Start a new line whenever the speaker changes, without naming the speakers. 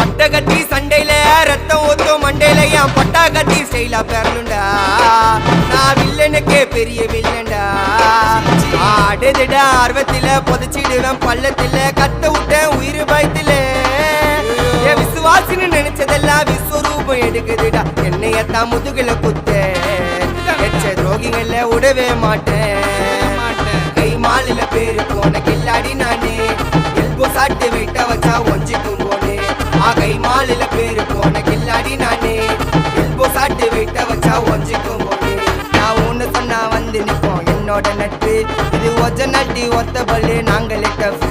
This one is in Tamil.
அட்டகத்தி சண்டையில ரத்தம் ஊத்தும் மண்டையில என் பட்டா கத்தி ஸ்டைலா பேரலுண்டா. நான் வில்லனுக்கே பெரிய வில்லன்டா. ஆடுதுடா ஆர்வத்தில புதைச்சிடுவேன் பள்ளத்தில கத்த விட்டேன் உயிர் பயத்தில. என் விசுவாசின்னு நினைச்சதெல்லாம் விஸ்வரூபம் எடுக்குதுடா. என்னையத்தான் முதுகுல குத்த எச்ச துரோகிகள விடவே மாட்டேன். கை மாலில பேரு போன கில்லாடி நானே. எல்போ சாட்டு வெயிட்ட வச்சா ஒஞ்சிக்கும் போனே. கை மாலில பேரு போன கில்லாடி நானே. எல்போ சாட்டு வெயிட்ட வச்சா ஒஞ்சிக்கும் போனே. நான் ஒண்ணு சொன்னா வந்து நிப்போம் என்னோட நட்பு. இது ஒஜ நட்டி ஒத்த பல்லு நாங்களே டஃப்.